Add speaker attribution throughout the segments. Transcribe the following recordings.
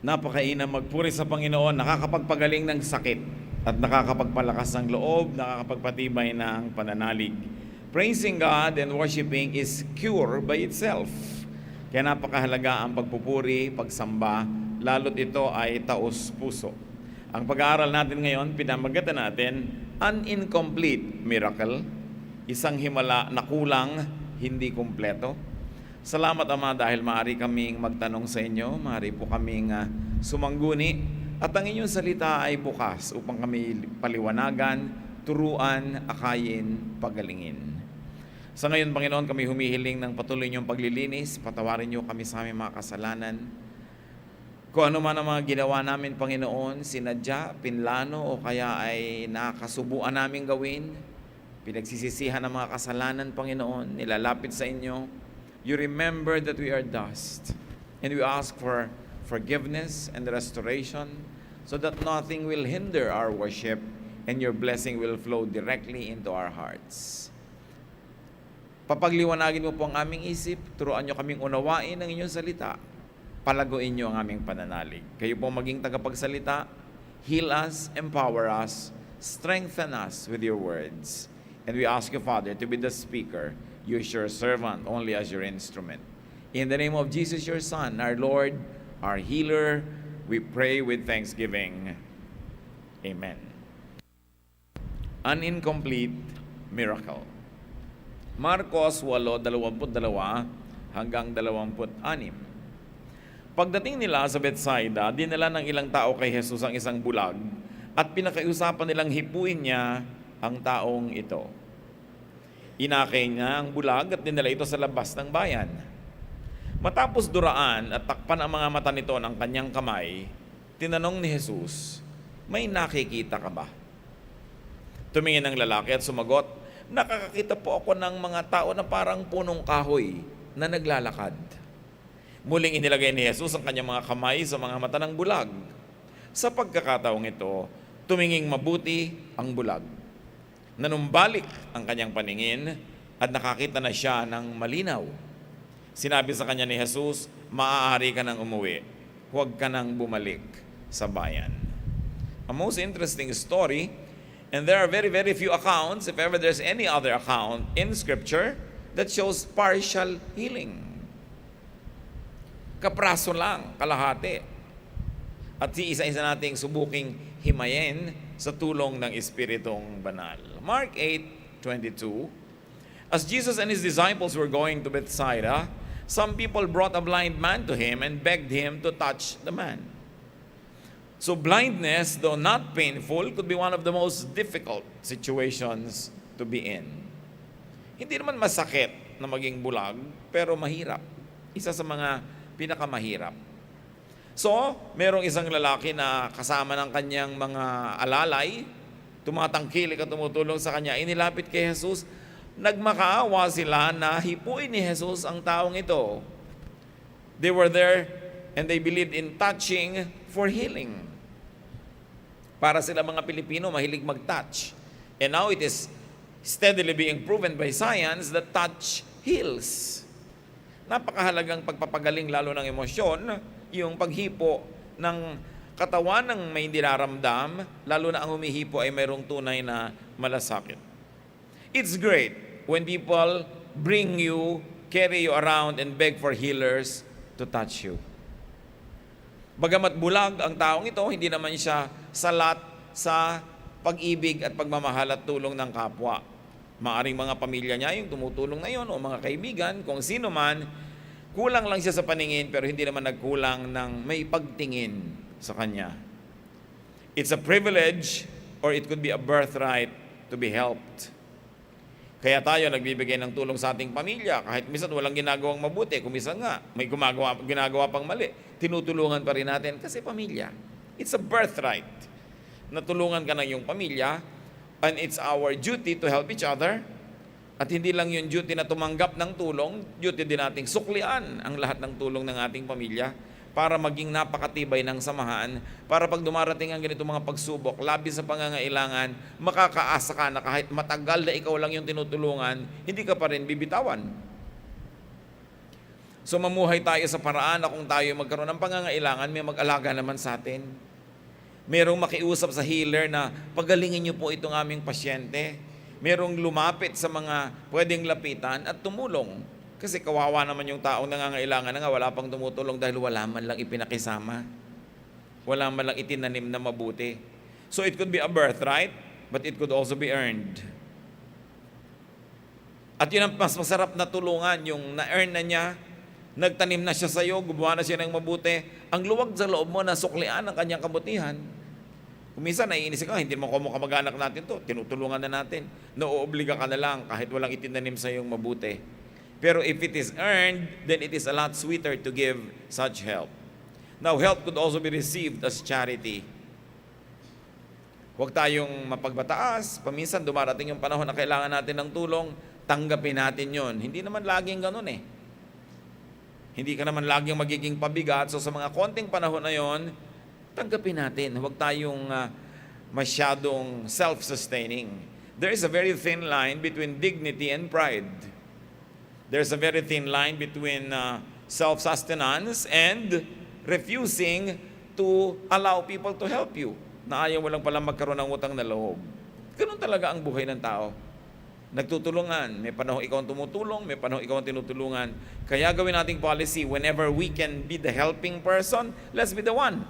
Speaker 1: Napakainam magpuri sa Panginoon, nakakapagpagaling ng sakit at nakakapagpalakas ng loob, nakakapagpatibay ng pananalig. Praising God and worshiping is cure by itself. Kaya napakahalaga ang pagpupuri, pagsamba, lalo't ito ay taos puso. Ang pag-aaral natin ngayon, pinamagatan natin, an incomplete miracle, isang himala na kulang, hindi kumpleto. Salamat Ama dahil maaari kaming magtanong sa inyo, maaari po kaming sumangguni at ang inyong salita ay bukas upang kami paliwanagan, turuan, akayin, pagalingin. Sa ngayon Panginoon kami humihiling ng patuloy niyong paglilinis, patawarin niyo kami sa aming mga kasalanan. Kung ano man ang mga ginawa namin Panginoon, sinadya, pinlano o kaya ay nakasubuan namin gawin, pinagsisisihan ng mga kasalanan Panginoon, nilalapit sa inyo. You remember that we are dust, and we ask for forgiveness and restoration so that nothing will hinder our worship and your blessing will flow directly into our hearts. Papagliwanagin mo po ang aming isip, turuan nyo kaming unawain ang inyong salita, palaguin nyo ang aming pananalig. Kayo po maging tagapagsalita, heal us, empower us, strengthen us with your words. And we ask you, Father, to be the speaker. Use your servant only as your instrument. In the name of Jesus, your Son, our Lord, our healer, we pray with thanksgiving. Amen. An incomplete miracle. Marcos 8:22 hanggang 26. Pagdating nila sa Bethsaida, dinala ng ilang tao kay Jesus ang isang bulag at pinakiusapan nilang hipuin niya ang taong ito. Inakay niya ang bulag at dinala ito sa labas ng bayan. Matapos duraan at takpan ang mga mata nito ng kanyang kamay, tinanong ni Jesus, "May nakikita ka ba?" Tumingin ang lalaki at sumagot, "Nakakakita po ako ng mga tao na parang punong kahoy na naglalakad." Muling inilagay ni Jesus ang kanyang mga kamay sa mga mata ng bulag. Sa pagkakataong ito, tuminging mabuti ang bulag. Nanumbalik ang kanyang paningin at nakakita na siya ng malinaw. Sinabi sa kanya ni Jesus, "Maaari ka nang umuwi. Huwag ka nang bumalik sa bayan." A most interesting story, and there are very, very few accounts, if ever there's any other account in Scripture, that shows partial healing. Kapraso lang, kalahati. At isa-isa nating subuking himayin sa tulong ng Espiritong Banal. Mark 8:22. As Jesus and his disciples were going to Bethsaida, some people brought a blind man to him and begged him to touch the man. So blindness, though not painful, could be one of the most difficult situations to be in. Hindi naman masakit na maging bulag, pero mahirap. Isa sa mga pinakamahirap. So, merong isang lalaki na kasama ng kanyang mga alalay, tumatangkilik at tumutulong sa kanya, inilapit kay Jesus, nagmakaawa sila na hipuin ni Jesus ang taong ito. They were there and they believed in touching for healing. Para sila mga Pilipino, mahilig mag-touch. And now it is steadily being proven by science that touch heals. Napakahalagang pagpapagaling lalo ng emosyon, yung paghipo ng katawan ng may niraramdam, lalo na ang humihipo ay mayroong tunay na malasakit. It's great when people bring you, carry you around, and beg for healers to touch you. Bagamat bulag ang taong ito, hindi naman siya salat sa pag-ibig at pagmamahal at tulong ng kapwa. Maaring mga pamilya niya yung tumutulong na yun, o mga kaibigan, kung sino man, kulang lang siya sa paningin pero hindi naman nagkulang ng may pagtingin sa kanya. It's a privilege or it could be a birthright to be helped. Kaya tayo nagbibigay ng tulong sa ating pamilya kahit minsan walang ginagawang mabuti, kung minsan nga may ginagawa pang mali, tinutulungan pa rin natin kasi pamilya. It's a birthright. Natulungan ka ng iyong pamilya and it's our duty to help each other. At hindi lang yung duty na tumanggap ng tulong, duty din nating suklian ang lahat ng tulong ng ating pamilya para maging napakatibay ng samahan, para pag dumarating ang ganito mga pagsubok, labis sa pangangailangan, makakaasa ka na kahit matagal na ikaw lang yung tinutulungan, hindi ka pa rin bibitawan. So mamuhay tayo sa paraan na kung tayo magkaroon ng pangangailangan, may mag-alaga naman sa atin. Merong makiusap sa healer na pagalingin niyo po itong aming pasyente. Merong lumapit sa mga pwedeng lapitan at tumulong. Kasi kawawa naman yung taong nangangailangan na nga wala pang tumutulong dahil wala man lang ipinakisama. Wala man lang itinanim na mabuti. So it could be a birthright, but it could also be earned. At yun ang mas masarap na tulungan, yung na-earn na niya, nagtanim na siya sa iyo, gumawa na siya ng mabuti, ang luwag sa loob mo na suklian ang kanyang kabutihan. Kung minsan naiinis ka, hindi mo kamag-anak natin to, tinutulungan na natin. Naoobliga ka na lang kahit walang itinanim sa iyong mabuti. Pero if it is earned, then it is a lot sweeter to give such help. Now, help could also be received as charity. Huwag tayong mapagbataas. Paminsan dumarating yung panahon na kailangan natin ng tulong, tanggapin natin yon. Hindi naman laging ganun eh. Hindi ka naman laging magiging pabigat. So sa mga konting panahon na yon, tanggapin natin. Huwag tayong masyadong self-sustaining. There is a very thin line between dignity and pride. There's a very thin line between self-sustenance and refusing to allow people to help you. Na ayaw mo lang palang magkaroon ng utang na loob. Ganun talaga ang buhay ng tao. Nagtutulungan. May panahon ikaw ang tumutulong, may panahon ikaw ang tinutulungan. Kaya gawin nating policy, whenever we can be the helping person, let's be the one.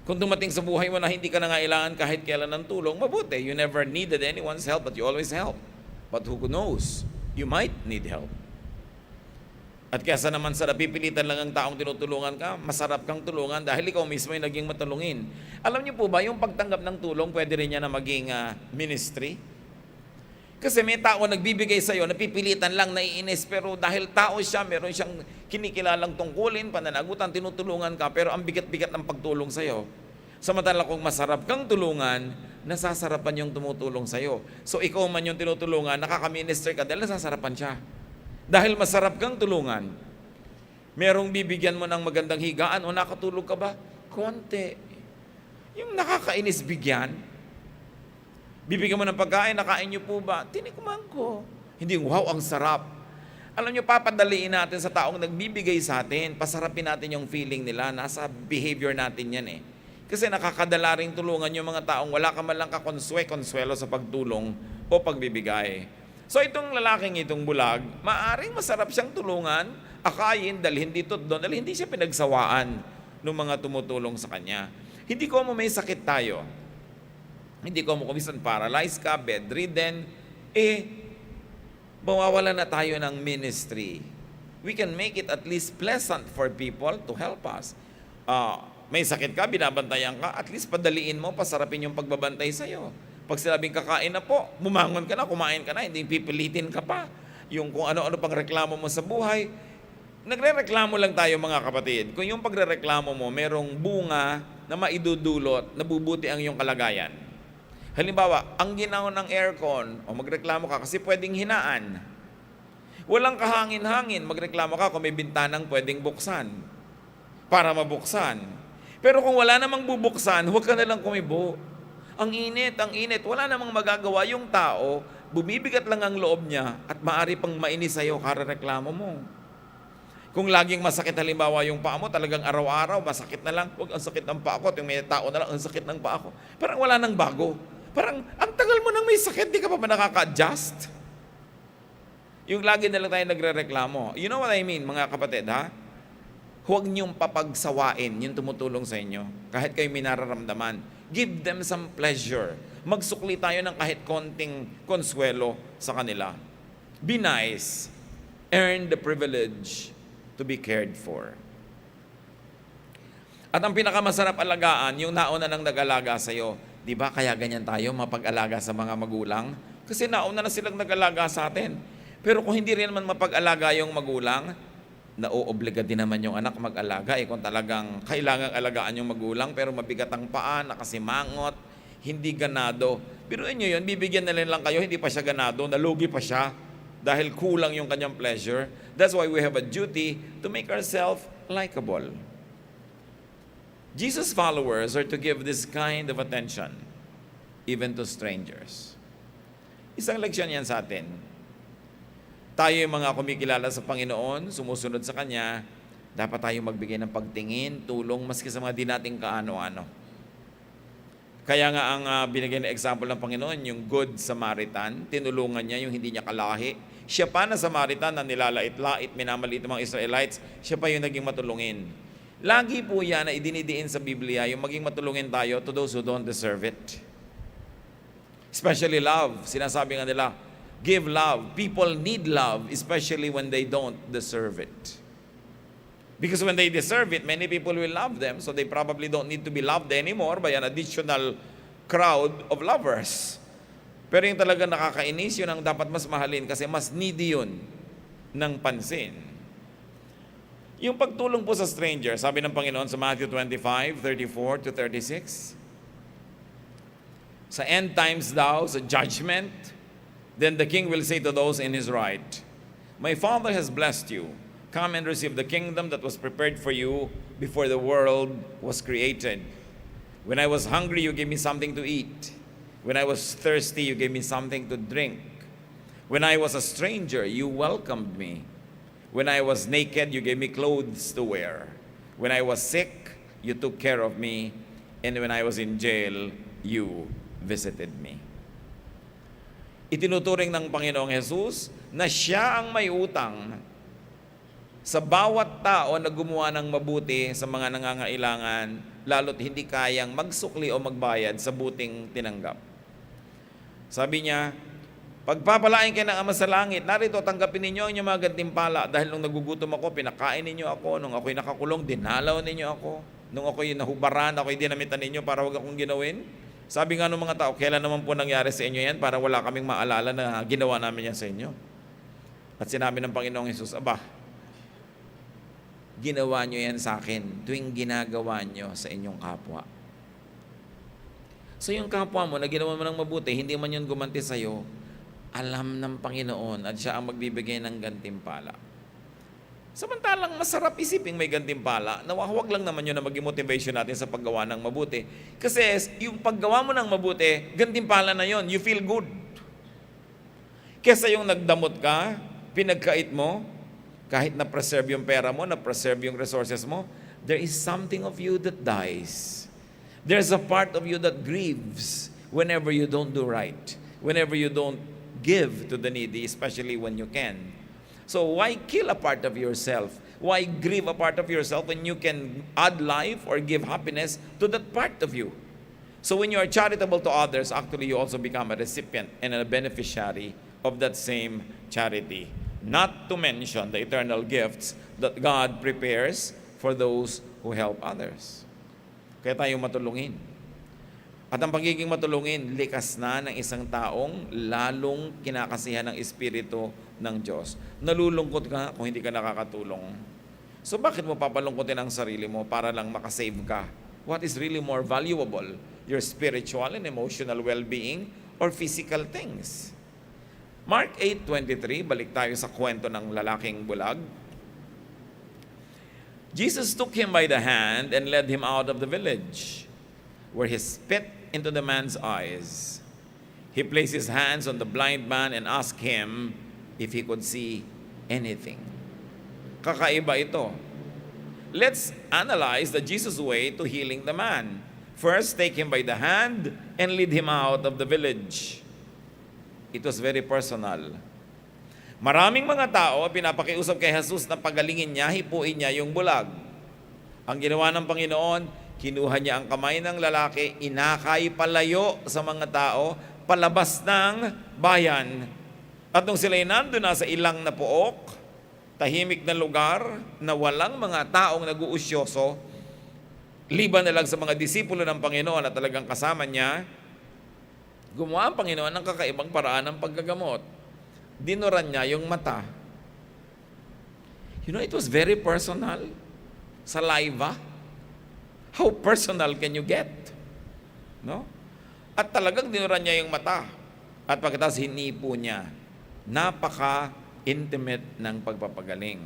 Speaker 1: Kung dumating sa buhay mo na hindi ka nangailangan kahit kailan ng tulong, mabuti. You never needed anyone's help, but you always help. But who knows? You might need help. At kaysa naman sa napipilitan lang ang taong tinutulungan ka, masarap kang tulungan dahil ikaw mismo ay naging matulungin. Alam niyo po ba, yung pagtanggap ng tulong, pwede rin yan na maging ministry? Kasi may tao nagbibigay sa'yo, napipilitan lang, naiinis, pero dahil tao siya, meron siyang kinikilalang tungkulin, pananagutan, tinutulungan ka, pero ang bigat-bigat ng pagtulong sa'yo. Samantala kung masarap kang tulungan, nasasarapan yung tumutulong sa'yo. So ikaw man yung tinutulungan, nakaka-minister ka dahil nasasarapan siya. Dahil masarap kang tulungan, merong bibigyan mo ng magandang higaan o nakatulog ka ba? Konti. Yung nakakainis bigyan, bibigyan mo ng pagkain, nakain niyo po ba? Tinikman ko. Hindi, wow, ang sarap. Alam niyo, papadaliin natin sa taong nagbibigay sa atin, pasarapin natin yung feeling nila, nasa behavior natin yan eh. Kasi nakakadala ring tulungan yung mga taong wala ka man lang konsuelo sa pagtulong o pagbibigay. So itong lalaking itong bulag, maaring masarap siyang tulungan, akayin, dalhin dito doon, dahil hindi siya pinagsawaan ng mga tumutulong sa kanya. Hindi ko mo may sakit tayo. Hindi ko mo kumisan paralyzed ka, bedridden, mawawala na tayo ng ministry. We can make it at least pleasant for people to help us. May sakit ka, binabantayan ka, at least padaliin mo, pasarapin yung pagbabantay sa'yo. Pag sinabing kakain na po, bumangon ka na, kumain ka na, hindi pipilitin ka pa. Yung kung ano-ano pang reklamo mo sa buhay, nagre-reklamo lang tayo mga kapatid. Kung yung pagre-reklamo mo, merong bunga na maidudulot, nabubuti ang iyong kalagayan. Halimbawa, ang ginaw ng aircon, o magreklamo ka kasi pwedeng hinaan. Walang kahangin-hangin, magreklamo ka kung may bintanang pwedeng buksan para mabuksan. Pero kung wala namang bubuksan, huwag ka na lang kumibo. Ang init, wala namang magagawa yung tao, bumibigat lang ang loob niya at maaari pang mainis sa'yo karareklamo mo. Kung laging masakit halimbawa yung paa mo, talagang araw-araw, masakit na lang, huwag ang sakit ng paa ko, yung may tao na lang, ang sakit ng paa ko. Parang wala nang bago. Parang, ang tagal mo nang may sakit, di ka pa ba nakaka-adjust? Yung lagi na lang tayo nagre-reklamo. You know what I mean, mga kapatid, ha? Huwag niyong papagsawain yung tumutulong sa inyo, kahit kayo may nararamdaman. Give them some pleasure. Magsukli tayo ng kahit konting konsuelo sa kanila. Be nice. Earn the privilege to be cared for. At ang pinakamasarap alagaan, yung nauna nang nag-alaga sa'yo. Di ba kaya ganyan tayo mapag-alaga sa mga magulang? Kasi nauna na silang nag-alaga sa atin. Pero kung hindi rin naman mapag-alaga yung magulang, nauobliga din naman yung anak mag-alaga. Kung talagang kailangang alagaan yung magulang, pero mabigat ang paa, nakasimangot, hindi ganado. Biruin nyo yun, bibigyan na lang kayo, hindi pa siya ganado, nalugi pa siya dahil kulang yung kanyang pleasure. That's why we have a duty to make ourselves likable. Jesus' followers are to give this kind of attention even to strangers. Isang leksyon yan sa atin. tayo yung mga kumikilala sa Panginoon, sumusunod sa Kanya, dapat tayo magbigay ng pagtingin, tulong, maski sa mga di nating kaano-ano. Kaya nga ang binigay na example ng Panginoon, yung Good Samaritan, tinulungan niya yung hindi niya kalahi. Siya pa na Samaritan na nilalait-lait, minamaliit ng mga Israelites, siya pa yung naging matulungin. Lagi po yan na idinidiin sa Biblia, yung maging matulungin tayo to those who don't deserve it. Especially love. Sinasabi nga nila, give love. People need love, especially when they don't deserve it. Because when they deserve it, many people will love them, so they probably don't need to be loved anymore by an additional crowd of lovers. Pero yung talaga nakakainis, yun ang dapat mas mahalin kasi mas needy yun ng pansin. Yung pagtulong po sa stranger, sabi ng Panginoon sa Matthew 25:34-36, sa end times daw, sa judgment, then the king will say to those in his right, my Father has blessed you. Come and receive the kingdom that was prepared for you before the world was created. When I was hungry, you gave me something to eat. When I was thirsty, you gave me something to drink. When I was a stranger, you welcomed me. When I was naked, you gave me clothes to wear. When I was sick, you took care of me. And when I was in jail, you visited me. Itinuturing ng Panginoong Jesus na siya ang may utang sa bawat tao na gumawa ng mabuti sa mga nangangailangan, lalo't hindi kayang magsukli o magbayad sa buting tinanggap. Sabi niya, pagpapalain kayo ng Ama sa langit, narito tanggapin ninyo ang inyong mga gantimpala dahil nung nagugutom ako, pinakain ninyo ako. Nung ako'y nakakulong, dinalaw ninyo ako. Nung ako'y nahubaran, ako'y dinamitan ninyo para wag akong ginawin. Sabi nga ng mga tao, kailan naman po nangyari sa inyo yan para wala kaming maalala na ginawa namin yan sa inyo. At sinabi ng Panginoong Hesus, aba, ginawa nyo yan sa akin tuwing ginagawa nyo sa inyong kapwa. So yung kapwa mo na ginawa mo ng mabuti, hindi man yun gumanti sa'yo, alam ng Panginoon at siya ang magbibigay ng gantimpala. Samantalang masarap isiping may gantimpala, nawawag lang naman yun na maging motivation natin sa paggawa ng mabuti. Kasi yung paggawa mo ng mabuti, gantimpala na yun, you feel good. Kesa yung nagdamot ka, pinagkait mo, kahit na-preserve yung pera mo, na-preserve yung resources mo, there is something of you that dies. There's a part of you that grieves whenever you don't do right, whenever you don't give to the needy, especially when you can. So why kill a part of yourself? Why grieve a part of yourself when you can add life or give happiness to that part of you? So when you are charitable to others, actually you also become a recipient and a beneficiary of that same charity. Not to mention the eternal gifts that God prepares for those who help others. Kaya tayo matulungin. At ang pagiging matulungin, likas na ng isang taong lalong kinakasihan ng Espiritu ng Diyos. Nalulungkot ka kung hindi ka nakakatulong. So bakit mo papalungkotin ang sarili mo para lang makasave ka? What is really more valuable? Your spiritual and emotional well-being or physical things? Mark 8:23, balik tayo sa kwento ng lalaking bulag. Jesus took him by the hand and led him out of the village, where he spit into the man's eyes. He placed his hands on the blind man and asked him if he could see anything. Kakaiba ito. Let's analyze the Jesus way to healing the man. First, take him by the hand and lead him out of the village. It was very personal. Maraming mga tao pinapakiusap kay Jesus na pagalingin niya, hipuin niya yung bulag. Ang ginawa ng Panginoon, kinuha niya ang kamay ng lalaki, inakay palayo sa mga tao, palabas ng bayan. At nung sila'y nandun na sa ilang na pook, tahimik na lugar na walang mga taong nag-uusyoso, liban na lang sa mga disipulo ng Panginoon na talagang kasama niya, gumawa ang Panginoon ng kakaibang paraan ng paggagamot. Dinuran niya yung mata. You know, it was very personal. Saliva. How personal can you get? No? At talagang dinuran niya yung mata. At pagkatapos hinipo niya. Napaka-intimate ng pagpapagaling.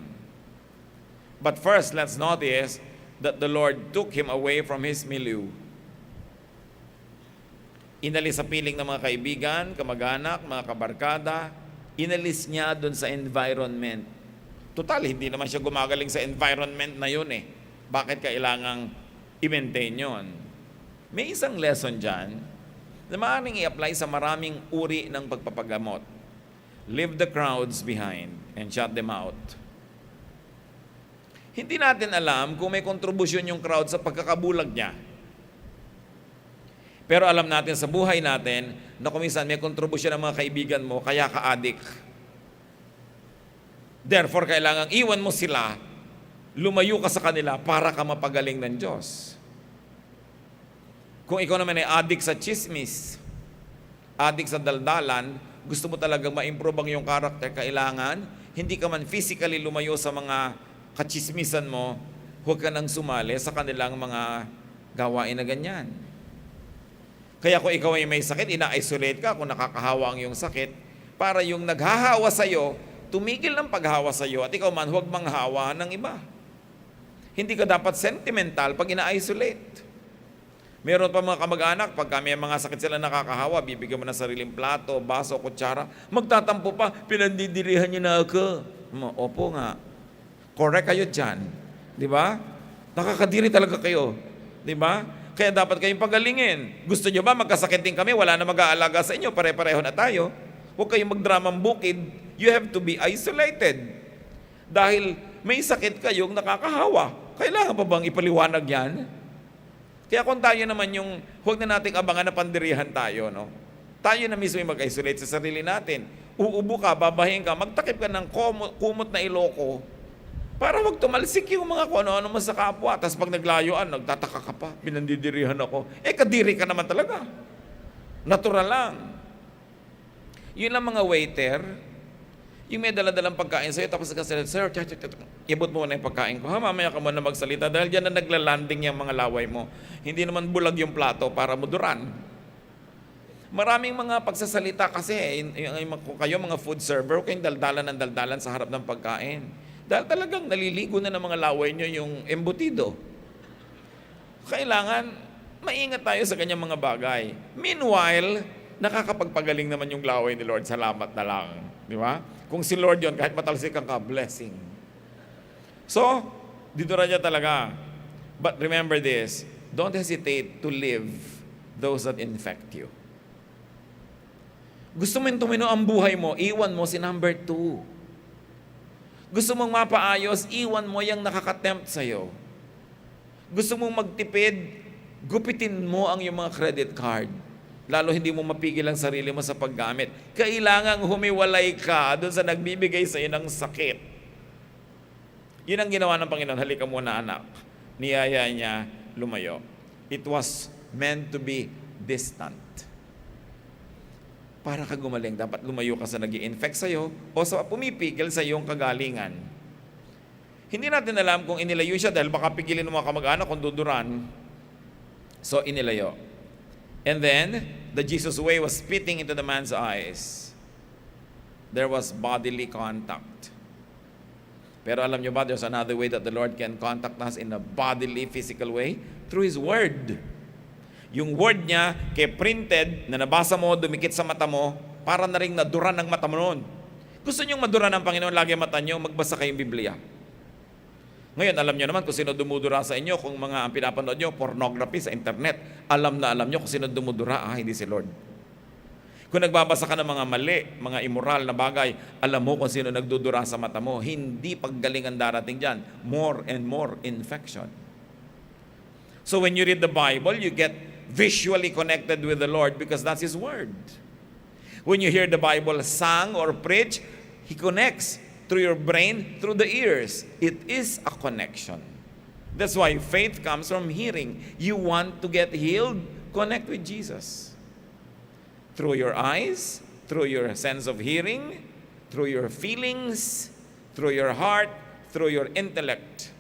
Speaker 1: But first, let's notice that the Lord took him away from his milieu. Inalis sa piling ng mga kaibigan, kamag-anak, mga kabarkada, Inalis niya doon sa environment. Total, hindi naman siya gumagaling sa environment na yun eh. Bakit kailangang i-maintain yun? May isang lesson dyan na maaaring i-apply sa maraming uri ng pagpapagamot. Leave the crowds behind and shut them out. Hindi natin alam kung may kontribusyon yung crowd sa pagkakabulag niya. Pero alam natin sa buhay natin na kung minsan may kontribusyon ng mga kaibigan mo, kaya ka-addict. Therefore, kailangang iwan mo sila, lumayo ka sa kanila para ka mapagaling ng Diyos. Kung ikaw naman ay addict sa chismis, addict sa daldalan, gusto mo talagang ma-improve ang iyong karakter, kailangan, hindi ka man physically lumayo sa mga kachismisan mo, huwag ka nang sumali sa kanilang mga gawain na ganyan. Kaya kung ikaw ay may sakit, ina-isolate ka kung nakakahawa ang iyong sakit, para yung naghahawa sa'yo, tumigil ng paghawa sa'yo, at ikaw man huwag manghawa ng iba. Hindi ka dapat sentimental pag ina-isolate. Meron pa mga kamag-anak, pag may mga sakit sila nakakahawa, bibigyan mo ng sariling plato, baso, kutsara, magtatampo pa, pinandidirihan niyo na ako. Opo nga. Correct kayo dyan. Di ba? Nakakadiri talaga kayo. Di ba? Kaya dapat kayong pagalingin. Gusto nyo ba magkasakit din kami? Wala na mag-aalaga sa inyo. Pare-pareho na tayo. Huwag kayong magdramang bukid. You have to be isolated. Dahil may sakit kayong nakakahawa. Kailangan pa bang ipaliwanag yan? Kaya kung tayo naman yung, huwag na nating abangan na pandirihan tayo, no? Tayo na mismo yung mag-isolate sa sarili natin. Uubo ka, babahin ka, magtakip ka ng kumot na iloko, para wag tumalsik yung mga kung ano-ano mo sa kapwa. Tapos pag naglayuan, nagtataka ka pa, pinandidirihan ako. Kadiri ka naman talaga. Natural lang. Yun lang mga waiter, yung may daladalang pagkain sa'yo, tapos nagkasalit, sir, ibot mo na yung pagkain ko. Mamaya ka muna magsalita dahil dyan na naglalanding yung mga laway mo. Hindi naman bulag yung plato para muduran. Maraming mga pagsasalita kasi, kung kayo mga food server, kayong daldalan sa harap ng pagkain. Dahil talagang naliligo na ng mga laway nyo yung embutido. Kailangan, maingat tayo sa kanyang mga bagay. Meanwhile, nakakapagpagaling naman yung laway ni Lord. Salamat na lang. Di ba? Kung si Lord yon, kahit matalsikan ka, blessing. So, dito na niya talaga. But remember this, don't hesitate to leave those that infect you. Gusto mo yung tumino ang buhay mo, iwan mo si number 2. Gusto mong mapaayos, iwan mo yung nakakatempt sa'yo. Gusto mong magtipid, gupitin mo ang iyong mga credit card. Lalo hindi mo mapigil ang sarili mo sa paggamit. Kailangang humiwalay ka doon sa nagbibigay sa iyo ng sakit. Yun ang ginawa ng Panginoon. Halika muna anak. Niyaya niya lumayo. It was meant to be distant. Para ka gumaling, dapat lumayo ka sa nag-i-infect sa'yo o sa pumipigil sa iyong kagalingan. Hindi natin alam kung inilayo siya dahil baka pigilin ng mga kamag-anak kung duduran. So, inilayo. And then, the Jesus way was spitting into the man's eyes. There was bodily contact. Pero alam nyo ba, there's another way that the Lord can contact us in a bodily, physical way? Through His Word. Yung word niya, kay printed, na nabasa mo, dumikit sa mata mo, para na rin naduran ng mata mo noon. Gusto niyong maduran ng Panginoon lagi ang mata niyo, magbasa kayong Biblia. Ngayon, alam niyo naman kung sino dumudura sa inyo, kung mga ang pinapanood niyo, pornography sa internet, alam na alam niyo kung sino dumudura, hindi si Lord. Kung nagbabasa ka ng mga mali, mga immoral na bagay, alam mo kung sino nagdudura sa mata mo. Hindi paggaling ang darating dyan. More and more infection. So when you read the Bible, you get visually connected with the Lord because that's His Word. When you hear the Bible sung or preached, He connects through your brain, through the ears. It is a connection. That's why faith comes from hearing. You want to get healed? Connect with Jesus. Through your eyes, through your sense of hearing, through your feelings, through your heart, through your intellect.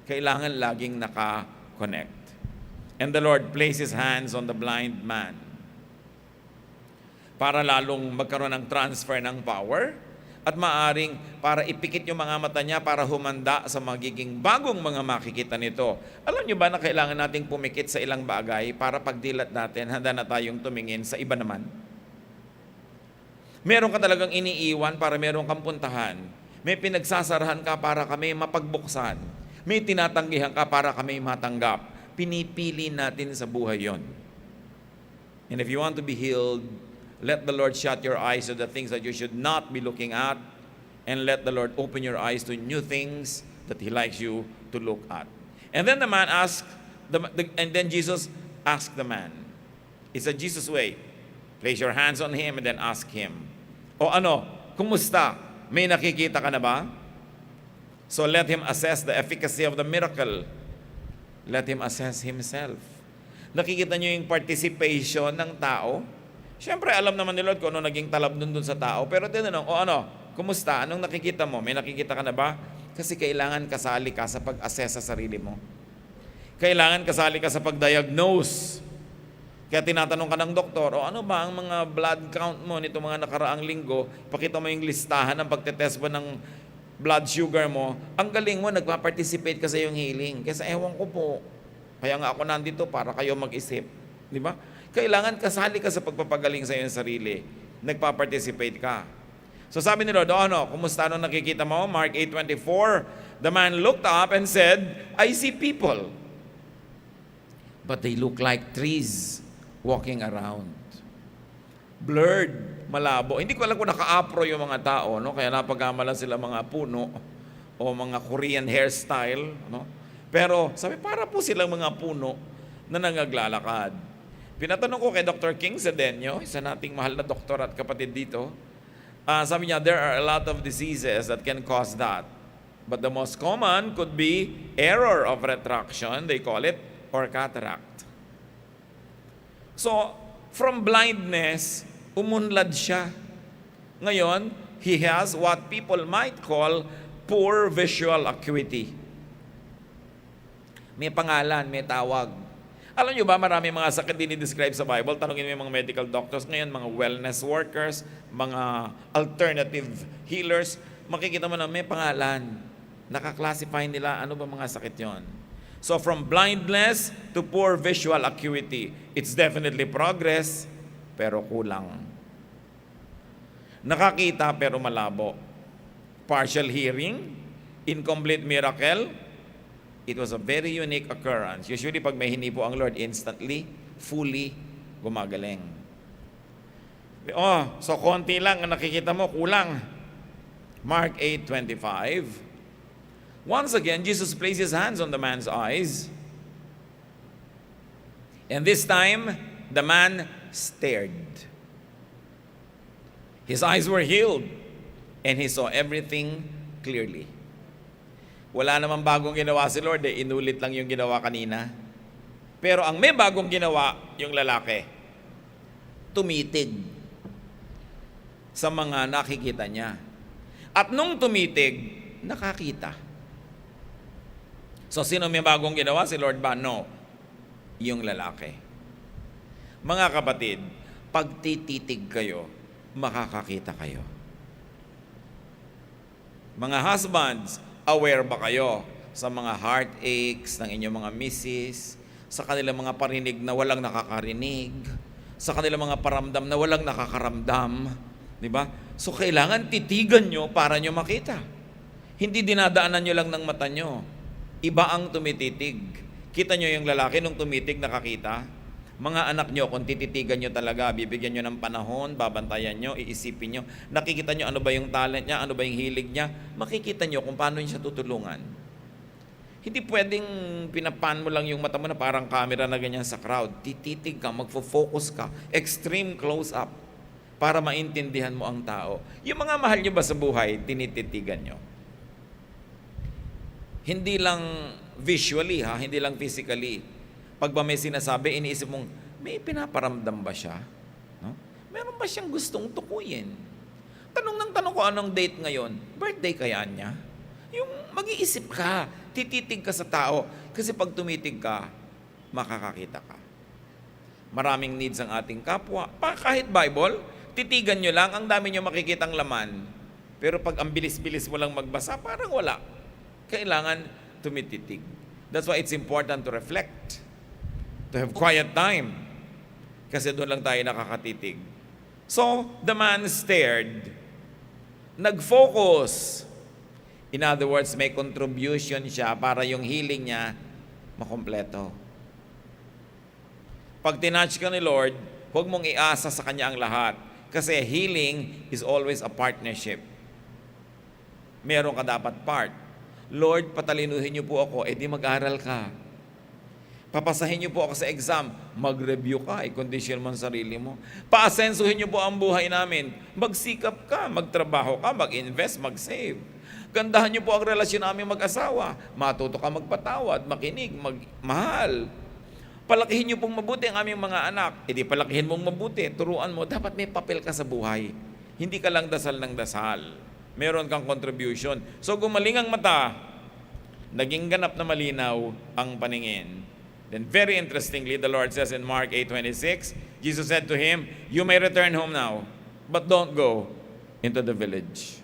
Speaker 1: Kailangan laging naka-connect. And the Lord placed His hands on the blind man para lalong magkaroon ng transfer ng power at maaring para ipikit yung mga mata niya para humanda sa magiging bagong mga makikita nito. Alam niyo ba na kailangan nating pumikit sa ilang bagay para pagdilat natin, handa na tayong tumingin sa iba naman? Meron ka talagang iniiwan para meron kang puntahan. May pinagsasarahan ka para kami mapagbuksan. May tinatanggihan ka para kami matanggap. Pinipili natin sa buhay yon. And if you want to be healed, let the Lord shut your eyes to the things that you should not be looking at, and let the Lord open your eyes to new things that He likes you to look at. And then the man asked, and then Jesus asked the man. It's a Jesus way. Place your hands on him and then ask him, o ano, kumusta? May nakikita ka na ba? So let him assess the efficacy of the miracle. Let him assess himself. Nakikita niyo yung participation ng tao? Siyempre, alam naman ni Lord kung ano naging talab dun sa tao. Pero tinanong, o ano, kumusta? Anong nakikita mo? May nakikita ka na ba? Kasi kailangan kasali ka sa pag-assess sa sarili mo. Kailangan kasali ka sa pag-diagnose. Kaya tinatanong ka ng doktor, o ano ba ang mga blood count mo nito mga nakaraang linggo? Pakita mo yung listahan ng pagtetest mo ng blood sugar mo. Ang galing mo, nagpa-participate ka sa iyong healing. Kasi ewan ko po, kaya nga ako nandito para kayo mag-isip. Di ba? Kailangan kasali ka sa pagpapagaling sa iyong sarili. Nagpa-participate ka. So sabi ni Lord, ano, kumusta nung nakikita mo? Mark 8:24, the man looked up and said, I see people, but they look like trees walking around. Blurred, malabo. Hindi ko alam kung naka-afro yung mga tao, no? Kaya napagkamalan sila mga puno o mga Korean hairstyle, no? Pero sabi, para po silang mga puno na nangaglalakad. Pinatanong ko kay Dr. King Sedenyo, isa nating mahal na doktor at kapatid dito, sabi niya, there are a lot of diseases that can cause that. But the most common could be error of retraction, they call it, or cataract. So, from blindness, umunlad siya. Ngayon, he has what people might call poor visual acuity. May pangalan, may tawag. Alam nyo ba, marami mga sakit din i-describe sa Bible. Tanungin mo yung mga medical doctors ngayon, mga wellness workers, mga alternative healers. Makikita mo na may pangalan. Naka-classify nila ano ba mga sakit yon. So from blindness to poor visual acuity, it's definitely progress, pero kulang. Nakakita pero malabo. Partial hearing, incomplete miracle, it was a very unique occurrence. Usually pag may hinipo ang Lord, instantly, fully gumagaling. Oh, so konti lang ang nakikita mo, kulang. Mark 8:25. Once again, Jesus placed His hands on the man's eyes. And this time, the man stared. His eyes were healed, and he saw everything clearly. Wala namang bagong ginawa si Lord, inulit lang yung ginawa kanina. Pero ang may bagong ginawa, yung lalaki, tumitig sa mga nakikita niya. At nung tumitig, nakakita. So, sino may bagong ginawa? Si Lord ba? No. Yung lalaki. Mga kapatid, pag tititig kayo, makakakita kayo. Mga husbands, aware ba kayo sa mga heartaches ng inyong mga misis, sa kanilang mga parinig na walang nakakarinig, sa kanilang mga paramdam na walang nakakaramdam? Diba? So, kailangan titigan nyo para nyo makita. Hindi dinadaanan nyo lang ng mata nyo. Iba ang tumititig. Kita nyo yung lalaki nung tumitig, nakakita. Mga anak nyo, kung tititigan nyo talaga, bibigyan nyo ng panahon, babantayan nyo, iisipin nyo, nakikita nyo ano ba yung talent niya, ano ba yung hilig niya, makikita nyo kung paano niya siya tutulungan. Hindi pwedeng pinapan mo lang yung mata mo na parang camera na ganyan sa crowd. Tititig ka, magfo-focus ka, extreme close-up, para maintindihan mo ang tao. Yung mga mahal nyo ba sa buhay, tinititigan nyo? Hindi lang visually, hindi lang physically. Pag ba may sinasabi, iniisip mong, may pinaparamdam ba siya? No? Meron ba siyang gustong tukuyin? Tanong ng tanong ko, anong date ngayon? Birthday kaya niya? Yung mag-iisip ka, tititig ka sa tao. Kasi pag tumitig ka, makakakita ka. Maraming needs ang ating kapwa. Kahit Bible, titigan nyo lang, ang dami nyo makikitang laman. Pero pag ang bilis-bilis mo lang magbasa, parang wala. Kailangan tumititig. That's why it's important to reflect, to have quiet time. Kasi doon lang tayo nakakatitig So, the man stared. Nag-focus. In other words, may contribution siya para yung healing niya makompleto. Pag tinouch ka ni Lord, huwag mong iasa sa Kanya ang lahat. Kasi healing is always a partnership. Meron ka dapat part. Lord, patalinuhin niyo po ako, di mag-aral ka. Papasahin niyo po ako sa exam, mag-review ka, i-condition mo ang sarili mo. Paasensuhin niyo po ang buhay namin, magsikap ka, magtrabaho ka, mag-invest, mag-save. Gandahan niyo po ang relasyon namin mag-asawa, matuto ka magpatawad, makinig, magmahal. Palakihin niyo pong mabuti ang aming mga anak, di palakihin mong mabuti, turuan mo, dapat may papel ka sa buhay. Hindi ka lang dasal ng dasal. Meron kang contribution. So gumaling ang mata, naging ganap na malinaw ang paningin. Then very interestingly, the Lord says in Mark 8:26, Jesus said to him, "You may return home now, but don't go into the village."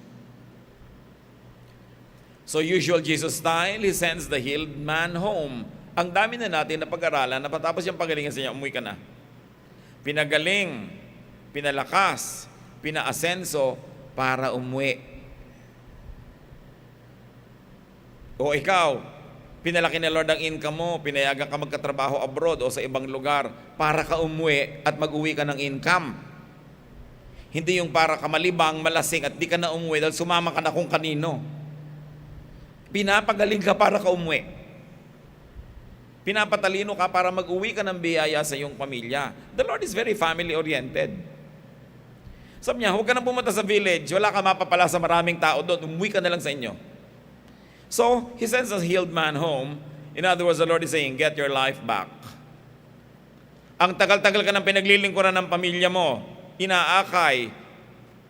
Speaker 1: So usual Jesus style, He sends the healed man home. Ang dami na natin na pag-aralan, napatapos yung pagalingan sa inyo, umuwi ka na. Pinagaling, pinalakas, pinaasenso para umuwi. O ikaw, pinalaki ni Lord ang income mo, pinayagan ka magkatrabaho abroad o sa ibang lugar para ka umuwi at mag-uwi ka ng income. Hindi yung para ka malibang, malasing at di ka na umuwi dahil sumama ka na kung kanino. Pinapagaling ka para ka umuwi. Pinapatalino ka para mag-uwi ka ng biyaya sa iyong pamilya. The Lord is very family-oriented. Sabi niya, huwag ka nang pumunta sa village, wala ka mapapala sa maraming tao doon, umuwi ka na lang sa inyo. So, He sends a healed man home. In other words, the Lord is saying, get your life back. Ang tagal-tagal ka ng pinaglilingkuran ng pamilya mo, inaakay,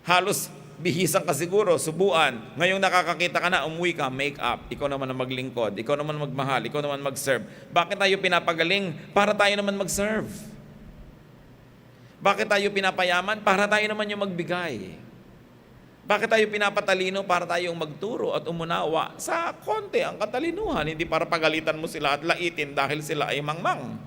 Speaker 1: halos bihisan ka siguro, subuan. Ngayong nakakakita ka na, umuwi ka, make up. Ikaw naman ang maglingkod, ikaw naman magmahal, ikaw naman mag-serve. Bakit tayo pinapagaling? Para tayo naman mag-serve. Bakit tayo pinapayaman? Para tayo naman yung magbigay. Bakit tayo pinapatalino? Para tayong magturo at umunawa sa konti ang katalinuhan, hindi para pagalitan mo sila at laitin dahil sila ay mangmang.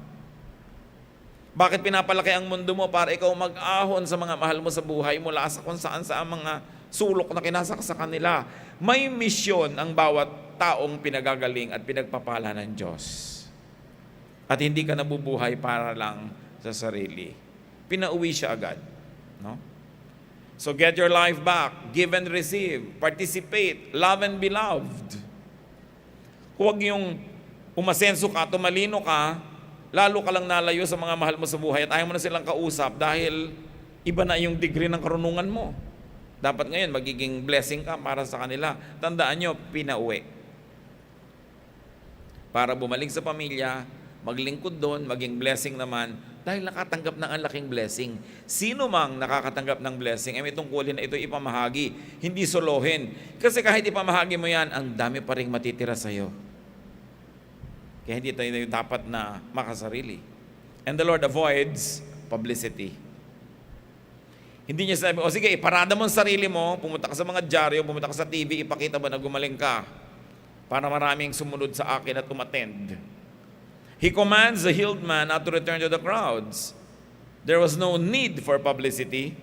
Speaker 1: Bakit pinapalaki ang mundo mo? Para ikaw mag-ahon sa mga mahal mo sa buhay mula sa kung saan sa mga sulok na kinasak sa kanila. May misyon ang bawat taong pinagagaling at pinagpapala ng Diyos. At hindi ka nabubuhay para lang sa sarili. Pinauwi siya agad. No? So get your life back. Give and receive. Participate. Love and be loved. Huwag yung umasenso ka, tumalino ka, lalo ka lang nalayo sa mga mahal mo sa buhay at ayaw mo na silang kausap dahil iba na yung degree ng karunungan mo. Dapat ngayon magiging blessing ka para sa kanila. Tandaan nyo, pinauwi. Para bumalik sa pamilya, maglingkod doon, maging blessing naman dahil nakatanggap ng ang laking blessing. Sino mang nakakatanggap ng blessing ay may tungkulin na ito ipamahagi, hindi solohin. Kasi kahit ipamahagi mo yan, ang dami pa rin matitira sa'yo. Kaya hindi tayo dapat na makasarili. And the Lord avoids publicity. Hindi niya sabi, o sige, iparada mo ang sarili mo, pumunta ka sa mga dyaryo, pumunta ka sa TV, ipakita mo na gumaling ka para maraming sumunod sa akin at umattend. He commands the healed man not to return to the crowds. There was no need for publicity.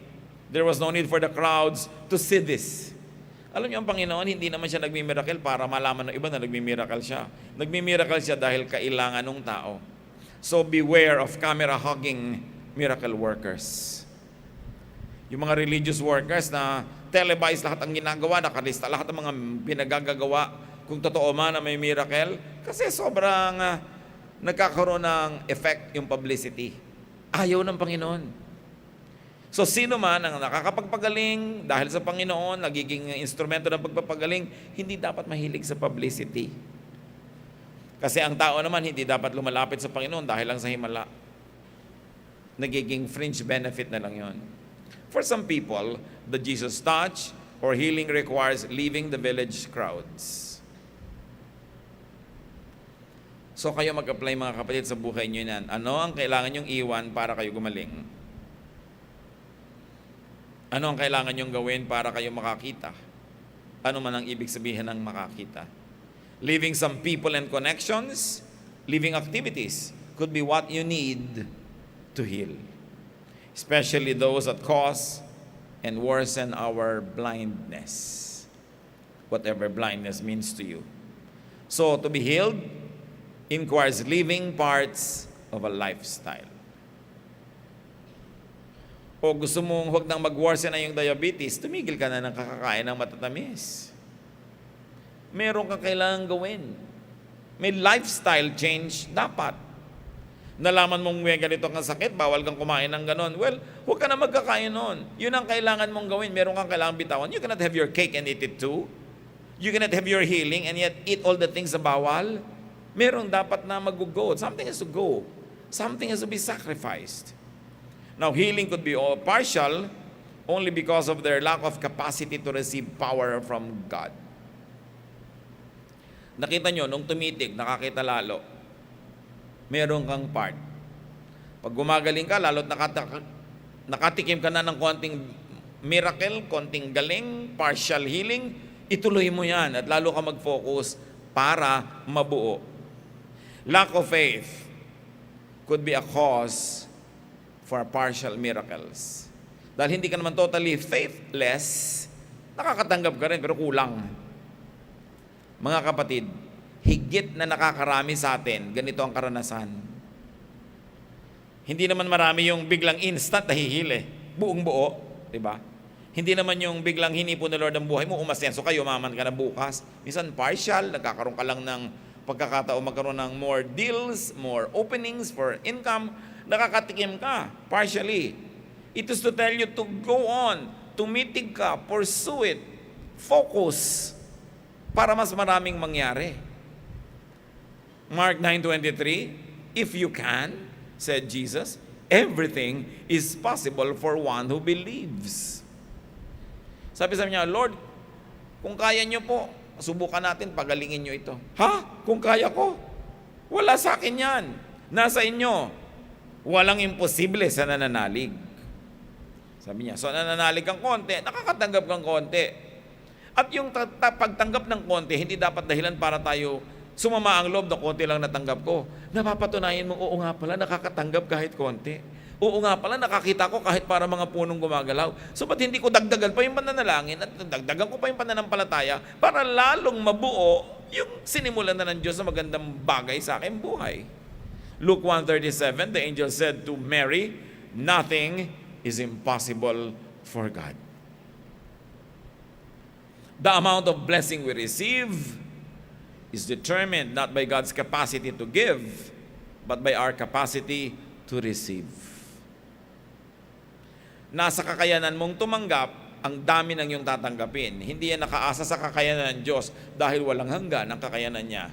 Speaker 1: There was no need for the crowds to see this. Alam niyo, ang Panginoon, hindi naman siya nagmimiracle para malaman ng iba na nagmimiracle siya. Nagmimiracle siya dahil kailangan ng tao. So beware of camera-hogging miracle workers. Yung mga religious workers na televise lahat ang ginagawa, nakalista lahat ng mga pinagagagawa, kung totoo man na may miracle, kasi sobrang nagkakaroon ng effect yung publicity. Ayaw ng Panginoon. So sino man ang nakakapagpagaling dahil sa Panginoon, nagiging instrumento ng pagpapagaling, hindi dapat mahilig sa publicity. Kasi ang tao naman hindi dapat lumalapit sa Panginoon dahil lang sa himala. Nagiging fringe benefit na lang yon. For some people, the Jesus touch or healing requires leaving the village crowds. So kayo mag-apply mga kapatid sa buhay nyo yan. Ano ang kailangan nyong iwan para kayo gumaling? Ano ang kailangan nyong gawin para kayo makakita? Ano man ang ibig sabihin ng makakita? Leaving some people and connections, leaving activities could be what you need to heal. especially those that cause and worsen our blindness, whatever blindness means to you. So, to be healed requires living parts of a lifestyle. O gusto mong huwag nang mag-worsen na yung diabetes, tumigil ka na ng kakakain ng matatamis. Meron kang kailangan gawin. May lifestyle change dapat. Nalaman mong may ganito kang sakit, bawal kang kumain ng ganon. Well, huwag ka na magkakain nun. Yun ang kailangan mong gawin. Meron kang kailangan bitawan. You cannot have your cake and eat it too. You cannot have your healing and yet eat all the things na bawal. Meron dapat na mag-go. Something has to go. Something has to be sacrificed. Now, healing could be all partial only because of their lack of capacity to receive power from God. Nakita nyo, nung tumitig, nakakita lalo. Meron kang part. Pag gumagaling ka, lalo't nakatikim ka na ng konting miracle, konting galing, partial healing, ituloy mo yan at lalo ka mag-focus para mabuo. Lack of faith could be a cause for partial miracles. Dahil hindi ka naman totally faithless, nakakatanggap ka rin pero kulang. Mga kapatid, higit na nakakarami sa atin, ganito ang karanasan. Hindi naman marami yung biglang instant nahihili. Buong buo, di ba? Hindi naman yung biglang hinipon ng Lord ang buhay mo, umasenso ka, umaman ka na bukas. Minsan partial, nagkakaroon ka lang ng pagkakataon magkaroon ng more deals, more openings for income, nakakatikim ka, partially. It is to tell you to go on, tumitig ka, pursue it, focus, para mas maraming mangyari. Mark 9:23, if you can, said Jesus, everything is possible for one who believes. Sabi niya, Lord, kung kaya niyo po, subukan natin, pagalingin niyo ito. Ha? Kung kaya ko? Wala sa akin yan. Nasa inyo. Walang imposible sa nananalig. Sabi niya, so nananalig kang konti, nakakatanggap kang konti. At yung pagtanggap ng konti, hindi dapat dahilan para tayo sumama ang loob na konti lang natanggap ko. Napapatunayan mong, oo nga pala, nakakatanggap kahit konti. Oo nga pala, nakakita ko kahit para mga punong gumagalaw. So ba't hindi ko dagdagan pa yung pananalangin at dagdagan ko pa yung pananampalataya para lalong mabuo yung sinimulan na ng Diyos na magandang bagay sa aking buhay. Luke 1:37, the angel said to Mary, nothing is impossible for God. The amount of blessing we receive is determined not by God's capacity to give, but by our capacity to receive. Nasa kakayanan mong tumanggap, ang dami ng iyong tatanggapin. Hindi yan nakaasa sa kakayanan ng Diyos dahil walang hanggan ang kakayanan niya.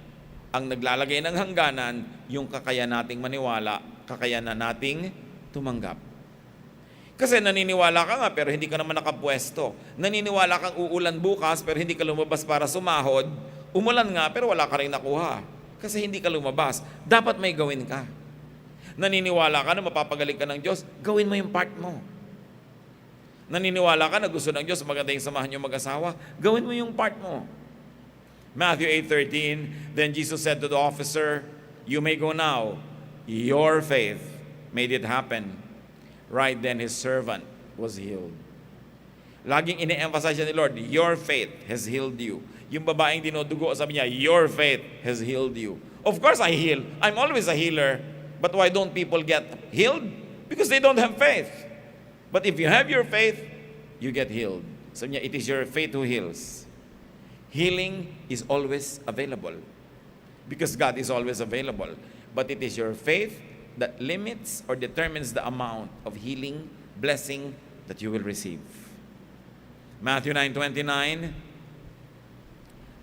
Speaker 1: Ang naglalagay ng hangganan, yung kakayanan nating maniwala, kakayanan nating tumanggap. Kasi naniniwala ka nga pero hindi ka naman nakapwesto. Naniniwala kang uulan bukas pero hindi ka lumabas para sumahod. Umulan nga pero wala ka rin nakuha. Kasi hindi ka lumabas. Dapat may gawin ka. Naniniwala ka na mapapagaling ka ng Diyos, gawin mo yung part mo. Naniniwala ka na gusto ng Diyos, maganda yung samahan yung mag-asawa, gawin mo yung part mo. Matthew 8:13, then Jesus said to the officer, you may go now. Your faith made it happen. Right then his servant was healed. Laging ine-emphasize ni Lord, your faith has healed you. Yung babaeng dinudugo, sabi niya, your faith has healed you. Of course I heal. I'm always a healer. But why don't people get healed? Because they don't have faith. But if you have your faith, you get healed. Sabi niya, it is your faith who heals. Healing is always available because God is always available. But it is your faith that limits or determines the amount of healing, blessing that you will receive. Matthew 9:29,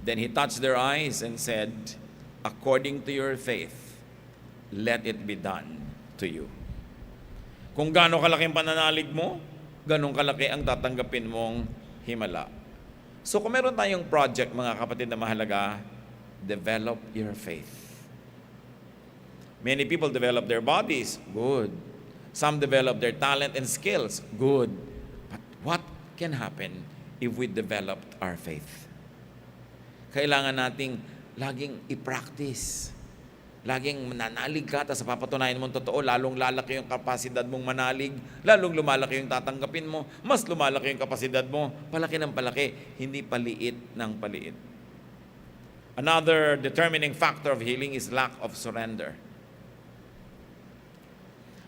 Speaker 1: then he touched their eyes and said, according to your faith, let it be done to you. Kung gaano kalaki ang pananalig mo, ganun kalaki ang tatanggapin mong himala. So kung meron tayong project, mga kapatid na mahalaga, develop your faith. Many people develop their bodies, good. Some develop their talent and skills, good. But what can happen if we developed our faith? Kailangan nating laging i-practice. Laging mananalig ka, tapos papatunayan mong totoo, lalong lalaki yung kapasidad mong manalig, lalong lumalaki yung tatanggapin mo, mas lumalaki yung kapasidad mo, palaki ng palaki, hindi paliit ng paliit. Another determining factor of healing is lack of surrender.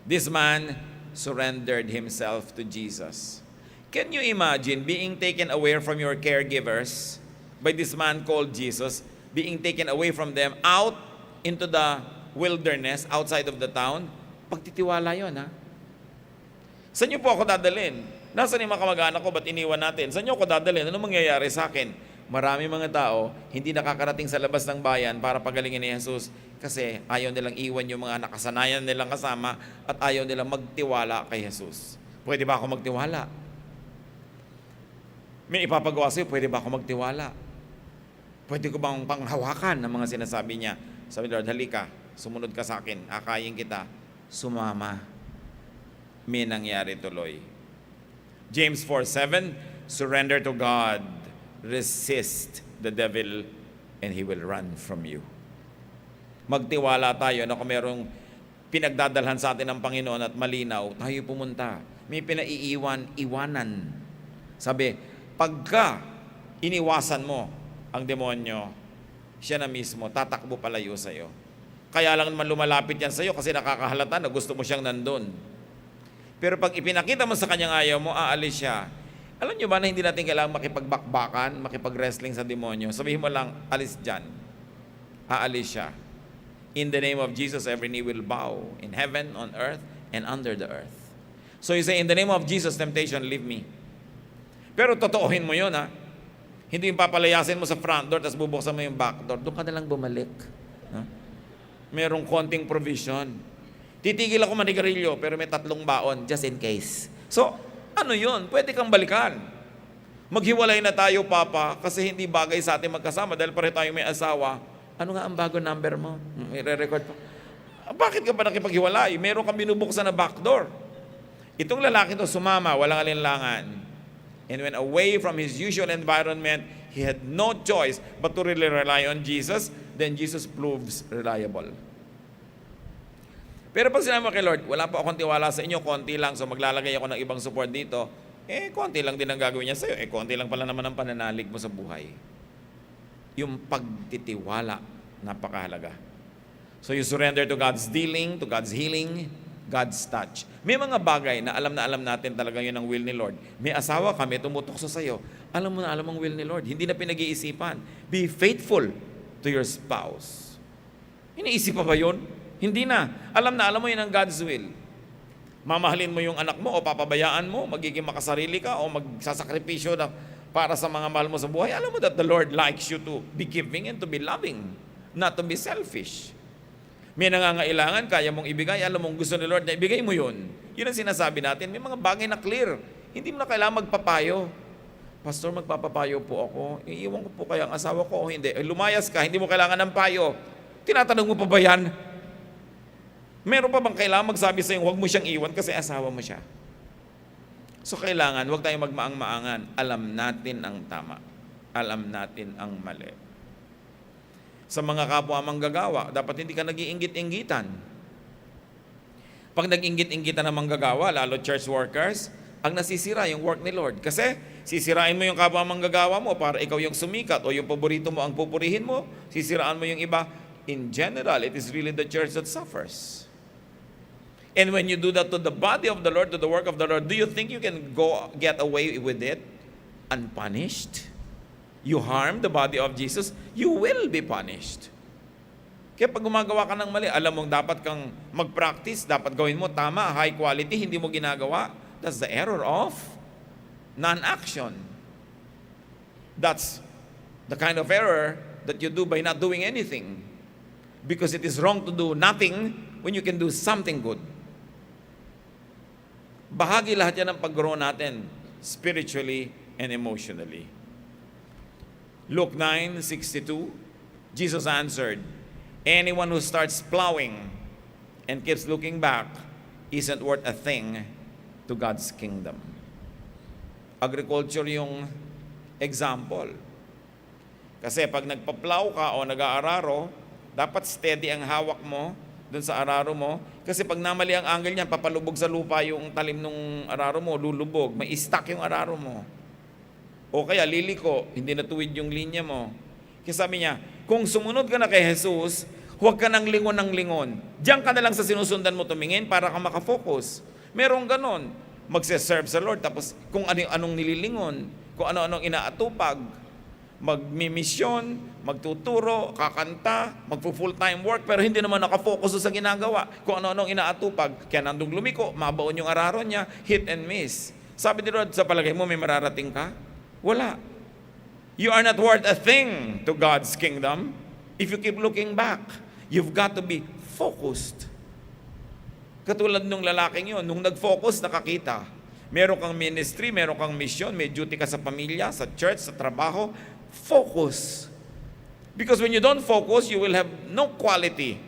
Speaker 1: This man surrendered himself to Jesus. Can you imagine being taken away from your caregivers by this man called Jesus, being taken away from them out into the wilderness outside of the town? Pagtitiwala yun, ha? Saan niyo po ako dadalhin? Nasaan yung mga kamag-anak ko? Ba't iniwan natin? Saan niyo ako dadalhin? Ano mangyayari sa akin? Marami mga tao hindi nakakarating sa labas ng bayan para pagalingin ni Jesus kasi ayaw nilang iwan yung mga nakasanayan nilang kasama at ayaw nilang magtiwala kay Jesus. Pwede ba ako magtiwala? May ipapagawa sa'yo, pwede ba ako magtiwala? Pwede ko bang panghawakan ng mga sinasabi niya? Sabi ni Lord, halika, sumunod ka sa akin, akayin kita, sumama. May nangyari tuloy. James 4:7, surrender to God, resist the devil, and he will run from you. Magtiwala tayo na kung merong pinagdadalhan sa atin ng Panginoon at malinaw, tayo pumunta. May iwanan. Sabi, pagka iniwasan mo ang demonyo, siya na mismo, tatakbo palayo sa'yo. Kaya lang naman lumalapit yan sa'yo kasi nakakahalata na gusto mo siyang nandun. Pero pag ipinakita mo sa kanyang ayaw mo, aalis siya. Alam nyo ba na hindi natin kailangang makipagbakbakan, makipag-wrestling sa demonyo? Sabihin mo lang, alis dyan. Aalis siya. In the name of Jesus, every knee will bow in heaven, on earth, and under the earth. So you say, in the name of Jesus, temptation, leave me. Pero totoohin mo yun, ha? Hindi yung papalayasin mo sa front door, tapos bubuksan mo yung back door. Doon ka nalang bumalik. Ha? Merong konting provision. Titigil ako manigarilyo, pero may 3 baon, just in case. So, ano yun? Pwede kang balikan. Maghiwalay na tayo, Papa, kasi hindi bagay sa atin magkasama dahil pareho tayo may asawa. Ano nga ang bago number mo? I-record pa. Bakit ka pa nakipaghiwalay? Meron kang binubuksan na backdoor. Itong lalaki to sumama, walang alinlangan. And when away from his usual environment, he had no choice but to really rely on Jesus, then Jesus proves reliable. Pero pag sinabi mo kay Lord, wala po akong tiwala sa inyo, konti lang, so maglalagay ako ng ibang support dito, konti lang din ang gagawin niya sa'yo, konti lang pala naman ang pananalig mo sa buhay. Yung pagtitiwala, napakahalaga. So you surrender to God's dealing, to God's healing, God's touch. May mga bagay na alam natin talaga yun ang will ni Lord. May asawa ka, may tumutokso sa'yo. Alam mo na alam ang will ni Lord. Hindi na pinag-iisipan. Be faithful to your spouse. Iniisip pa ba yun? Hindi na. Alam mo yun ang God's will. Mamahalin mo yung anak mo o papabayaan mo, magiging makasarili ka o magsasakripisyo na para sa mga mahal mo sa buhay. Alam mo that the Lord likes you to be giving and to be loving, not to be selfish. May nangangailangan, kaya mong ibigay, alam mong gusto ni Lord na ibigay mo yun. Yun ang sinasabi natin. May mga bagay na clear. Hindi mo na kailangan magpapayo. Pastor, magpapapayo po ako. Iiwan ko po kaya ang asawa ko o hindi. Lumayas ka, hindi mo kailangan ng payo. Tinatanong mo pa ba yan? Meron pa bang kailangan magsabi sa'yo, huwag mo siyang iwan kasi asawa mo siya? So kailangan, huwag tayong magmaang-maangan. Alam natin ang tama. Alam natin ang mali. Sa mga kapwa manggagawa, dapat hindi ka nag-iinggit-inggitan. Pag nag-inggit-inggitan ng manggagawa, lalo church workers, ang nasisira yung work ni Lord. Kasi sisirain mo yung kapwa manggagawa mo para ikaw yung sumikat o yung paborito mo ang pupurihin mo, sisiraan mo yung iba. In general, it is really the church that suffers. And when you do that to the body of the Lord, to the work of the Lord, do you think you can get away with it unpunished? You harm the body of Jesus, you will be punished. Kaya pag gumagawa ka ng mali, alam mong dapat kang mag-practice, dapat gawin mo tama, high quality, hindi mo ginagawa. That's the error of non-action. That's the kind of error that you do by not doing anything. Because it is wrong to do nothing when you can do something good. Bahagi lahat yan ng pag-grow natin, spiritually and emotionally. Luke 9:62, Jesus answered, anyone who starts plowing and keeps looking back isn't worth a thing to God's kingdom. Agriculture yung example. Kasi pag nagpa-plow ka o nag-aararo, Dapat steady ang hawak mo doon sa araro mo. Kasi pag namali ang angle niyan, papalubog sa lupa yung talim ng araro mo, lulubog. May stuck yung araro mo. O kaya liliko, hindi natuwid yung linya mo. Kaya sabi niya, kung sumunod ka na kay Jesus, huwag ka nang lingon ng lingon. Diyan ka na lang sa sinusundan mo tumingin para ka makafocus. Merong ganon. Magse-serve sa Lord, tapos kung anong nililingon, kung ano-anong inaatupag, magmimisyon, magtuturo, kakanta, magpo-full-time work, pero hindi naman nakafocus sa ginagawa. Kung ano-anong inaatupag, kaya nandung lumiko, mabaon yung araro niya, hit and miss. Sabi ni Lord, sa palagay mo, may mararating ka? Wala. You are not worth a thing to God's kingdom if you keep looking back. You've got to be focused. Katulad nung lalaking yun, nung nag-focus, nakakita. Meron kang ministry, meron kang mission, may duty ka sa pamilya, sa church, sa trabaho. Focus. Because when you don't focus, you will have no quality.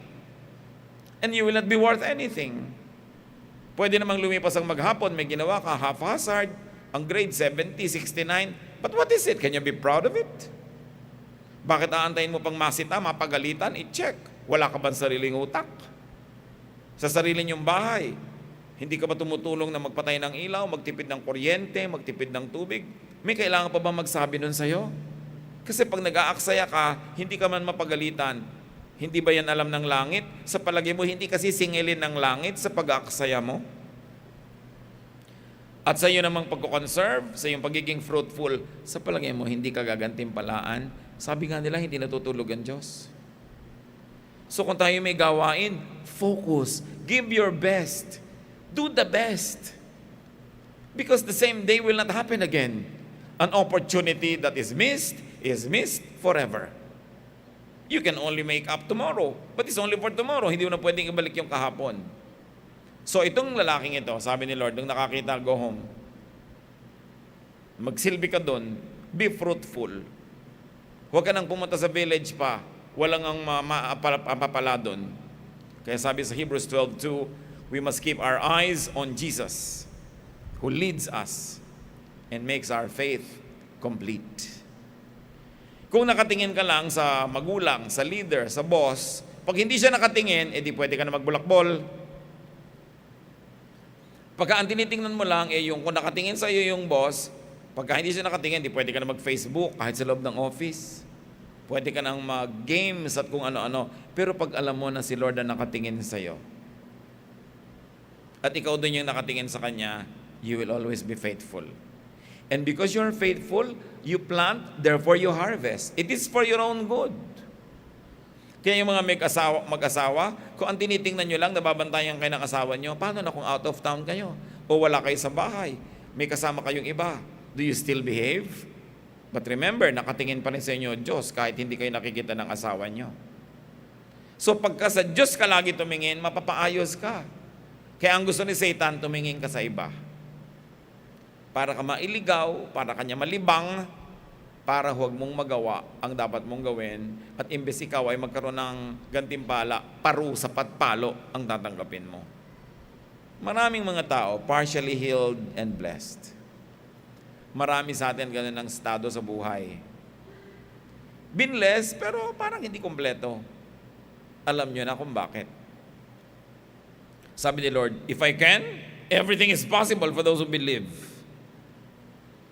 Speaker 1: And you will not be worth anything. Pwede namang lumipas ang maghapon, may ginawa ka, haphazard, ang grade 70, 69. But what is it? Can you be proud of it? Bakit aantayin mo pang masita, mapagalitan? I-check. Wala ka bang sariling utak? Sa sarili niyong bahay, hindi ka ba tumutulong na magpatay ng ilaw, magtipid ng kuryente, magtipid ng tubig? May kailangan pa ba magsabi nun sa'yo? Kasi pag nag-aaksaya ka, hindi ka man mapagalitan. Hindi ba yan alam ng langit? Sa palagay mo, hindi kasi singilin ng langit sa pag-aaksaya mo? At sa iyo namang pagkukonserve, sa iyong pagiging fruitful, sa palagay mo, hindi ka gagantimpalaan. Sabi nga nila, hindi natutulog ang Diyos. So kung tayo may gawain, focus. Give your best. Do the best. Because the same day will not happen again. An opportunity that is missed forever. You can only make up tomorrow, but it's only for tomorrow. Hindi mo na pwedeng ibalik yung kahapon. So itong lalaking ito, sabi ni Lord, nung nakakita, go home. Magsilbi ka doon, be fruitful. Huwag ka nang pumunta sa village pa, walang ang mapapala doon. Kaya sabi sa Hebrews 12:2, we must keep our eyes on Jesus, who leads us and makes our faith complete. Kung nakatingin ka lang sa magulang, sa leader, sa boss, pag hindi siya nakatingin, edi pwede ka na magbulakbol. Pagka ang tinitingnan mo lang, yung kung nakatingin sa iyo yung boss, pagka hindi siya nakatingin, di pwede ka na mag-Facebook kahit sa loob ng office. Pwede ka nang mag-games at kung ano-ano. Pero pag alam mo na si Lord ang nakatingin sa iyo, at ikaw din yung nakatingin sa Kanya, you will always be faithful. And because you're faithful, you plant, therefore you harvest. It is for your own good. Kaya yung mga mag-asawa, kung ang tinitingnan nyo lang, nababantayan kayo ng asawa nyo, paano na kung out of town kayo? O wala kayo sa bahay, may kasama kayong iba. Do you still behave? But remember, nakatingin pa rin sa inyo Diyos kahit hindi kayo nakikita ng asawa nyo. So pagka sa Diyos ka lagi tumingin, mapapaayos ka. Kaya ang gusto ni Satan, tumingin ka sa iba. Para ka mailigaw, para kanya malibang, para huwag mong magawa ang dapat mong gawin, at imbes ikaw ay magkaroon ng gantimpala, parusa patpalo ang tatanggapin mo. Maraming mga tao, partially healed and blessed. Marami sa atin ganun ang estado sa buhay. Binless, pero parang hindi kompleto. Alam nyo na kung bakit. Sabi ni Lord, if I can, everything is possible for those who believe.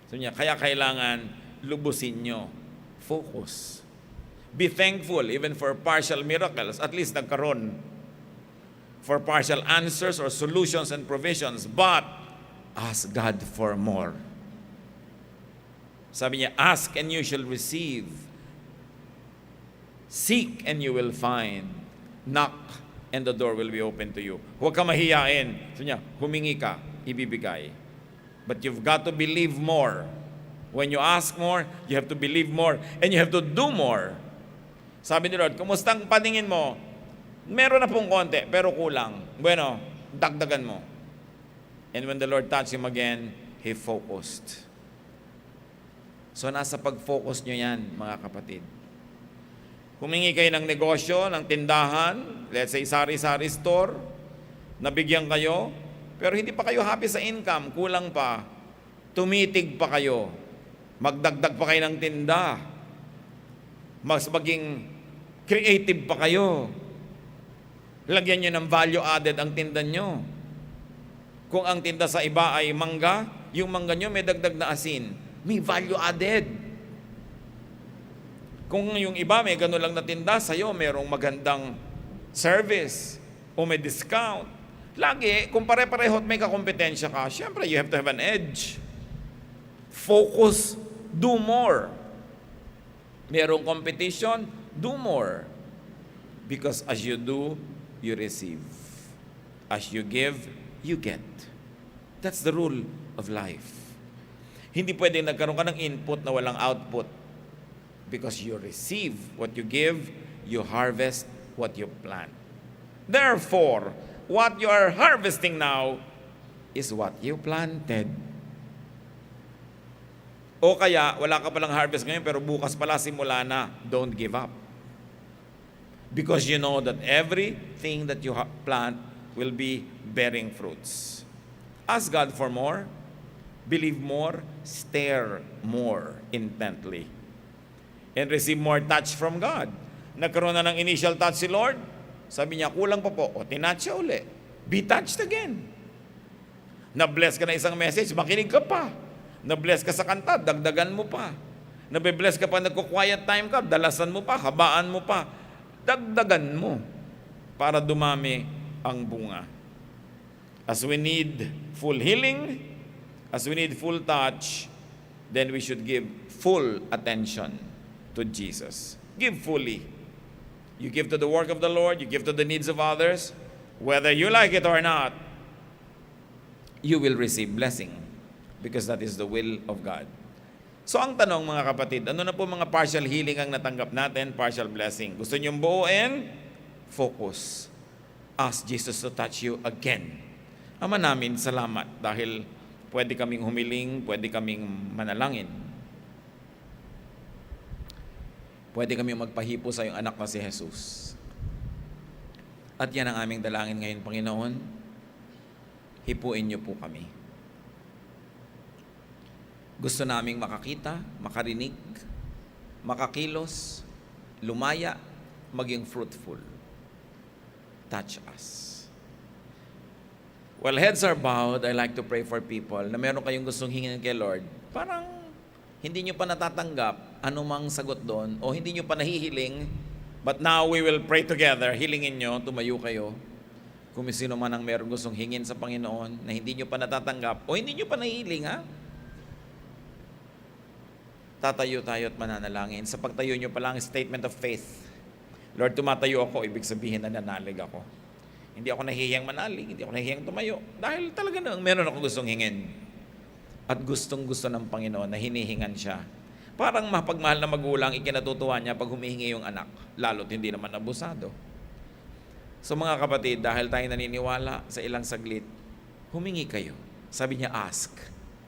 Speaker 1: So niya, kaya kailangan lubusin nyo. Focus. Be thankful even for partial miracles. At least nagkaroon. For partial answers or solutions and provisions. But ask God for more. Sabi niya, ask and you shall receive. Seek and you will find. Knock and the door will be open to you. Huwag ka mahiyain. Sabi niya, humingi ka, ibibigay. But you've got to believe more. When you ask more, you have to believe more. And you have to do more. Sabi ni Lord, kumusta ang paningin mo? Meron na pong konti, pero kulang. Bueno, dagdagan mo. And when the Lord touched him again, he focused. So nasa pag-focus nyo yan, mga kapatid. Humingi kayo ng negosyo, ng tindahan, let's say sari-sari store, nabigyan kayo, pero hindi pa kayo happy sa income, kulang pa, tumitig pa kayo, magdagdag pa kayo ng tinda, mas maging Creative pa kayo. Lagyan nyo ng value added ang tinda nyo. Kung ang tinda sa iba ay mangga, yung mangga nyo may dagdag na asin. May value added. Kung yung iba may gano'n lang na tinda, sa'yo merong magandang service o may discount. Lagi, kung pare-pareho at may kakompetensya ka, syempre you have to have an edge. Focus, do more. Merong competition, do more. Because as you do, you receive. As you give, you get. That's the rule of life. Hindi pwedeng nagkaroon ka ng input na walang output. Because you receive what you give, you harvest what you plant. Therefore, what you are harvesting now is what you planted. O kaya, wala ka palang harvest ngayon, pero bukas pala simula na, don't give up. Because you know that everything that you plant will be bearing fruits. Ask God for more, believe more, stare more intently, and receive more touch from God. Nagkaroon na ng initial touch si Lord, sabi niya, kulang pa po. O, tinouch siya uli. Be touched again. Na-bless ka na isang message, makinig ka pa. Na-bless ka sa kanta, dagdagan mo pa. Na-bless ka pa, nagko-quiet time ka, dalasan mo pa, habaan mo pa. Dagdagan mo para dumami ang bunga. As we need full healing, as we need full touch, then we should give full attention to Jesus. Give fully. You give to the work of the Lord, you give to the needs of others, whether you like it or not, you will receive blessing because that is the will of God. So ang tanong mga kapatid, ano na po mga partial healing ang natanggap natin, partial blessing? Gusto niyong buuin? Focus. Ask Jesus to touch you again. Ama namin, salamat dahil pwede kaming humiling, pwede kaming manalangin. Pwede kaming magpahipo sa iyong anak na si Jesus. At yan ang aming dalangin ngayon, Panginoon. Hipuin niyo po kami. Gusto naming makakita, makarinig, makakilos, lumaya, maging fruitful. Touch us. While heads are bowed, I like to pray for people na meron kayong gustong hingin kay Lord. Parang hindi nyo pa natatanggap anumang sagot doon o hindi nyo pa nahihiling, but now we will pray together. Hilingin nyo, tumayo kayo. Kung sino man ang meron gustong hingin sa Panginoon na hindi nyo pa natatanggap o hindi nyo pa nahihiling, ha? Tatayo tayo at mananalangin. Sa pagtayo nyo pa lang, statement of faith. Lord, tumatayo ako, ibig sabihin na nanalig ako. Hindi ako nahihiyang manalig, hindi ako nahihiyang tumayo. Dahil talaga nang meron ako gustong hingin. At gustong-gusto ng Panginoon na hinihingan siya. Parang mapagmahal na magulang, ikinatutuwa niya pag humihingi yung anak. Lalo't hindi naman abusado. So mga kapatid, dahil tayo naniniwala sa ilang saglit, humingi kayo. Sabi niya, ask,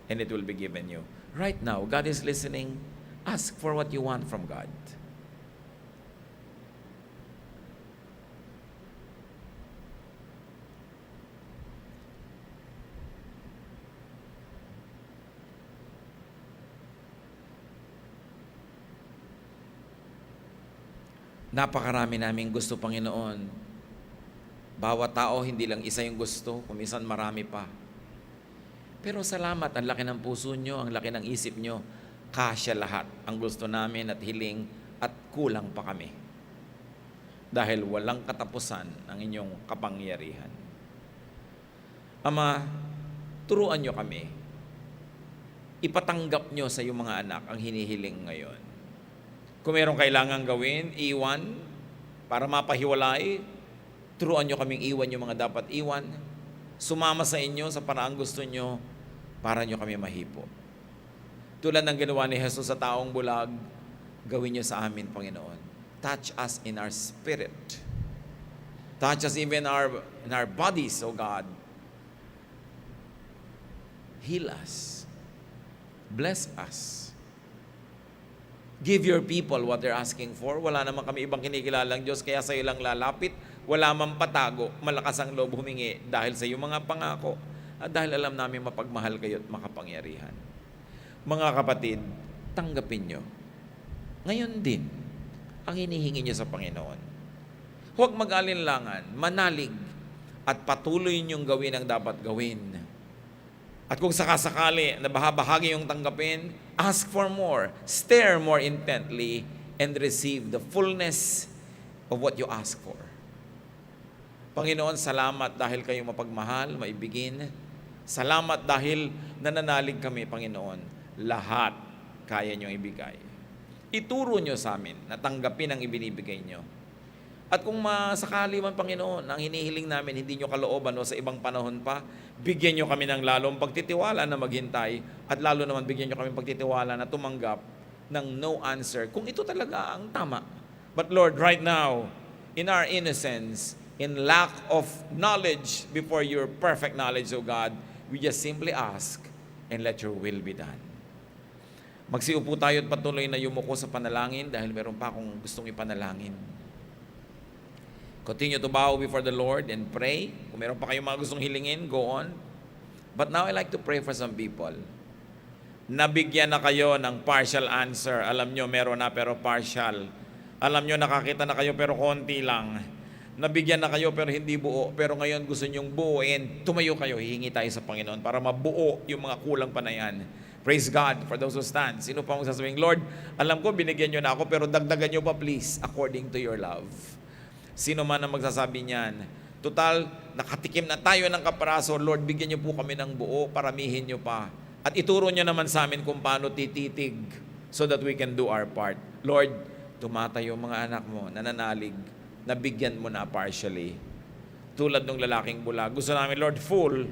Speaker 1: and it will be given you. Right now, God is listening. Ask for what you want from God. Napakarami naming gusto, Panginoon. Bawat tao, hindi lang isa yung gusto, kuminsan marami pa. Pero salamat, ang laki ng puso nyo, ang laki ng isip nyo, kasya lahat ang gusto namin at hiling at kulang pa kami. Dahil walang katapusan ang inyong kapangyarihan. Ama, turuan nyo kami. Ipatanggap nyo sa iyong mga anak ang hinihiling ngayon. Kung mayroong kailangan gawin, iwan, para mapahiwalay, turuan nyo kaming iwan yung mga dapat iwan. Sumama sa inyo sa paraang gusto nyo, para nyo kami mahipo. Tulad ng ginawa ni Jesus sa taong bulag, gawin nyo sa amin, Panginoon. Touch us in our spirit. Touch us even in our bodies, O God. Heal us. Bless us. Give your people what they're asking for. Wala naman kami ibang kinikilalang Diyos, kaya sa iyo lang lalapit. Wala mang patago, malakas ang loob humingi dahil sa iyong mga pangako at dahil alam namin mapagmahal kayo at makapangyarihan. Mga kapatid, tanggapin nyo. Ngayon din, ang hinihingi nyo sa Panginoon. Huwag mag-alinlangan, manalig, at patuloy niyong gawin ang dapat gawin. At kung sakasakali na bahagi yung tanggapin, ask for more, stare more intently, and receive the fullness of what you ask for. Panginoon, salamat dahil kayo mapagmahal, maibigin. Salamat dahil nananalig kami, Panginoon. Lahat kaya niyong ibigay. Ituro niyo sa amin na tanggapin ang ibinibigay niyo. At kung masakali man, Panginoon, ang hinihiling namin, hindi niyo kalooban o sa ibang panahon pa, bigyan niyo kami ng lalong pagtitiwala na maghintay at lalo naman bigyan niyo kami pagtitiwala na tumanggap ng no answer kung ito talaga ang tama. But Lord, right now, in our innocence, in lack of knowledge before your perfect knowledge, O God, we just simply ask and let your will be done. Magsiupo tayo at patuloy na yumuko sa panalangin dahil meron pa akong gustong ipanalangin. Continue to bow before the Lord and pray. Kung meron pa kayong mga gustong hilingin, go on. But now I like to pray for some people. Nabigyan na kayo ng partial answer. Alam nyo, meron na pero partial. Alam nyo, nakakita na kayo pero konti lang. Nabigyan na kayo pero hindi buo. Pero ngayon gusto nyong buuin. Tumayo kayo, hihingi tayo sa Panginoon para mabuo yung mga kulang pa na yan. Praise God for those who stand. Sino pa magsasabing, Lord, alam ko binigyan nyo na ako pero dagdagan nyo pa please according to your love. Sino man ang magsasabi niyan, total, nakatikim na tayo ng kaparaso, Lord, bigyan niyo po kami ng buo, paramihin niyo pa. At ituro niyo naman sa amin kung paano tititig so that we can do our part. Lord, tumatayo mga anak mo, nananalig, nabigyan mo na partially. Tulad ng lalaking bulag. Gusto namin, Lord, full.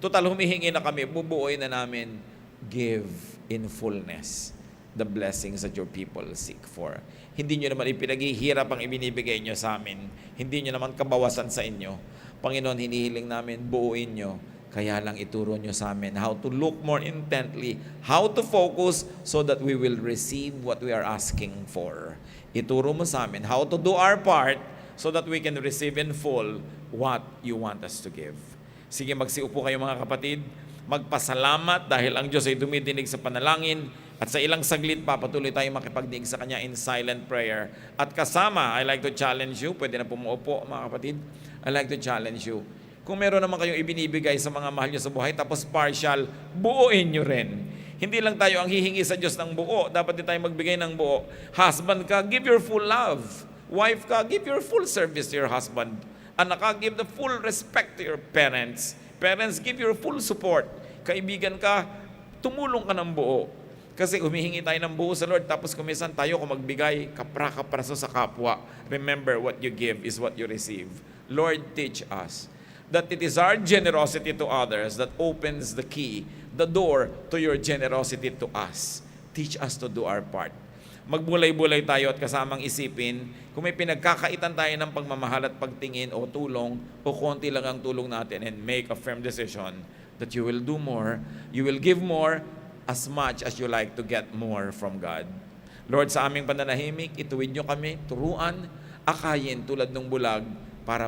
Speaker 1: Total, humihingi na kami, bubuoy na namin. Give in fullness the blessings that your people seek for. Hindi nyo naman ipinaghihirap ang ibinibigay nyo sa amin. Hindi nyo naman kabawasan sa inyo. Panginoon, hinihiling namin, buuin nyo. Kaya lang ituro nyo sa amin how to look more intently, how to focus so that we will receive what we are asking for. Ituro mo sa amin how to do our part so that we can receive in full what you want us to give. Sige, magsiupo kayo mga kapatid. Magpasalamat dahil ang Diyos ay dumidinig sa panalangin at sa ilang saglit pa patuloy tayong makipagdinig sa Kanya in silent prayer. At kasama, I like to challenge you, pwede na pumuupo mga kapatid, I like to challenge you. Kung meron naman kayong ibinibigay sa mga mahal nyo sa buhay tapos partial, buuin nyo rin. Hindi lang tayo ang hihingi sa Diyos ng buo, dapat din tayo magbigay ng buo. Husband ka, give your full love. Wife ka, give your full service to your husband. Anak ka, give the full respect to your parents. Parents, give your full support. Kaibigan ka, tumulong ka ng buo. Kasi humihingi tayo ng buo sa Lord, tapos kumisan tayo kung magbigay kapra-kapraso sa kapwa. Remember, what you give is what you receive. Lord, teach us that it is our generosity to others that opens the key, the door to your generosity to us. Teach us to do our part. Magbulay-bulay tayo at kasamang isipin kung may pinagkakaitan tayo ng pagmamahal at pagtingin o tulong o konti lang ang tulong natin, and make a firm decision that you will do more, you will give more as much as you like to get more from God. Lord, sa aming pananahimik, ituwid nyo kami, turuan, akayin tulad ng bulag para